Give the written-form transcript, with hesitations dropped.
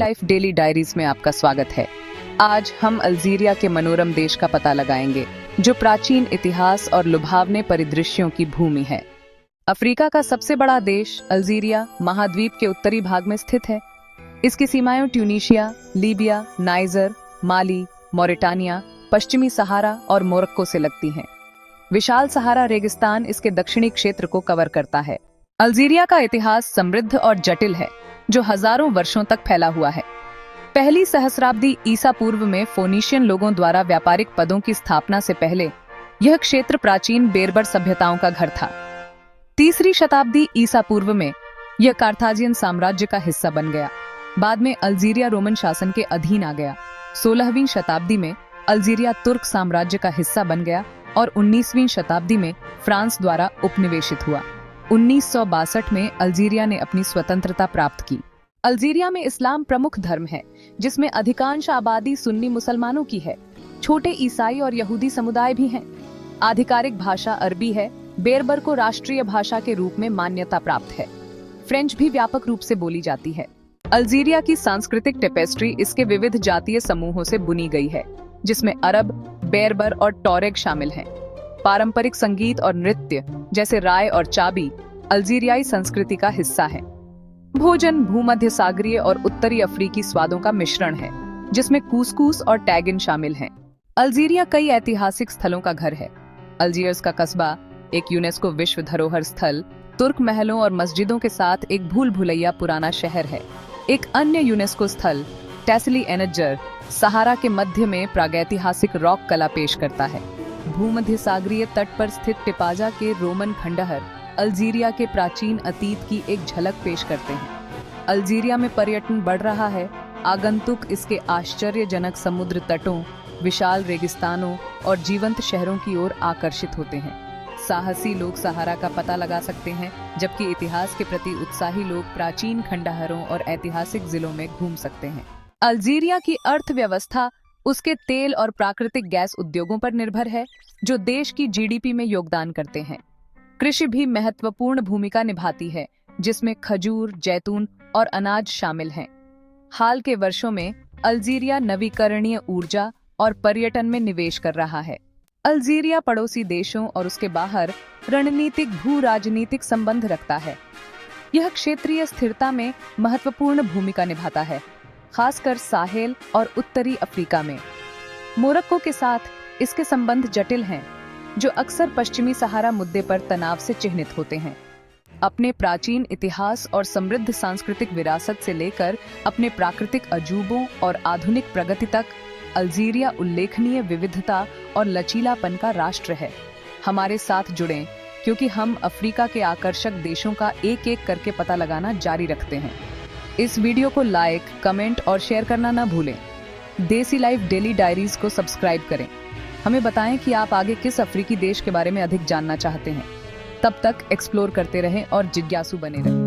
Life daily diaries में आपका स्वागत है। आज हम अल्जीरिया के मनोरम देश का पता लगाएंगे, जो प्राचीन इतिहास और लुभावने परिदृश्यों की भूमि है। अफ्रीका का सबसे बड़ा देश अल्जीरिया महाद्वीप के उत्तरी भाग में स्थित है। इसकी सीमाएं ट्यूनीशिया, लीबिया, नाइजर, माली, मॉरिटानिया, पश्चिमी सहारा और मोरक्को से लगती हैं। विशाल सहारा रेगिस्तान इसके दक्षिणी क्षेत्र को कवर करता है। अल्जीरिया का इतिहास समृद्ध और जटिल है, जो हजारों वर्षों तक फैला हुआ है। पहली सहस्राब्दी ईसा पूर्व में फोनीशियन लोगों द्वारा व्यापारिक पदों की स्थापना से पहले यह क्षेत्र प्राचीन बेरबर सभ्यताओं का घर था। तीसरी शताब्दी ईसा पूर्व में यह कार्थाजियन साम्राज्य का हिस्सा बन गया। बाद में अल्जीरिया रोमन शासन के अधीन आ गया। 16वीं शताब्दी में अल्जीरिया तुर्क साम्राज्य का हिस्सा बन गया और 19वीं शताब्दी में फ्रांस द्वारा उपनिवेशित हुआ। 1962 में अल्जीरिया ने अपनी स्वतंत्रता प्राप्त की। अल्जीरिया में इस्लाम प्रमुख धर्म है, जिसमें अधिकांश आबादी सुन्नी मुसलमानों की है। छोटे ईसाई और यहूदी समुदाय भी हैं। आधिकारिक भाषा अरबी है। बेरबर को राष्ट्रीय भाषा के रूप में मान्यता प्राप्त है। फ्रेंच भी व्यापक रूप से बोली जाती है। अल्जीरिया की सांस्कृतिक टेपेस्ट्री इसके विविध जातीय समूहों से बुनी गई है, जिसमें अरब, बेरबर और टॉरेग शामिल हैं। पारंपरिक संगीत और नृत्य जैसे राय और चाबी अल्जीरियाई संस्कृति का हिस्सा है। भोजन भूमध्य सागरीय और उत्तरी अफ्रीकी स्वादों का मिश्रण है, जिसमें कूसकूस और टैगिन शामिल हैं। अल्जीरिया कई ऐतिहासिक स्थलों का घर है। अल्जियर्स का कस्बा एक यूनेस्को विश्व धरोहर स्थल, तुर्क महलों और मस्जिदों के साथ एक भूल भुलैया पुराना शहर है। एक अन्य यूनेस्को स्थल टेस्ली एनजर सहारा के मध्य में प्रागैतिहासिक रॉक कला पेश करता है। भूमध्य सागरीय तट पर स्थित टिपाजा के रोमन खंडहर अल्जीरिया के प्राचीन अतीत की एक झलक पेश करते हैं। अल्जीरिया में पर्यटन बढ़ रहा है। आगंतुक इसके आश्चर्यजनक समुद्र तटों, विशाल रेगिस्तानों और जीवंत शहरों की ओर आकर्षित होते हैं। साहसी लोग सहारा का पता लगा सकते हैं, जबकि इतिहास के प्रति उत्साही लोग प्राचीन खंडहरों और ऐतिहासिक जिलों में घूम सकते हैं। अल्जीरिया की अर्थव्यवस्था उसके तेल और प्राकृतिक गैस उद्योगों पर निर्भर है, जो देश की जीडीपी में योगदान करते हैं। कृषि भी महत्वपूर्ण भूमिका निभाती है, जिसमें खजूर, जैतून और अनाज शामिल हैं। हाल के वर्षों में अल्जीरिया नवीकरणीय ऊर्जा और पर्यटन में निवेश कर रहा है। अल्जीरिया पड़ोसी देशों और उसके बाहर रणनीतिक भू राजनीतिक संबंध रखता है। यह क्षेत्रीय स्थिरता में महत्वपूर्ण भूमिका निभाता है, खासकर साहेल और उत्तरी अफ्रीका में। मोरक्को के साथ इसके संबंध जटिल हैं, जो अक्सर पश्चिमी सहारा मुद्दे पर तनाव से चिह्नित होते हैं। अपने प्राचीन इतिहास और समृद्ध सांस्कृतिक विरासत से लेकर अपने प्राकृतिक अजूबों और आधुनिक प्रगति तक, अल्जीरिया उल्लेखनीय विविधता और लचीलापन का राष्ट्र है। हमारे साथ जुड़ें, क्योंकि हम अफ्रीका के आकर्षक देशों का एक एक करके पता लगाना जारी रखते हैं। इस वीडियो को लाइक, कमेंट और शेयर करना ना भूलें। देसी लाइफ डेली डायरीज को सब्सक्राइब करें। हमें बताएं कि आप आगे किस अफ्रीकी देश के बारे में अधिक जानना चाहते हैं। तब तक एक्सप्लोर करते रहें और जिज्ञासु बने रहें।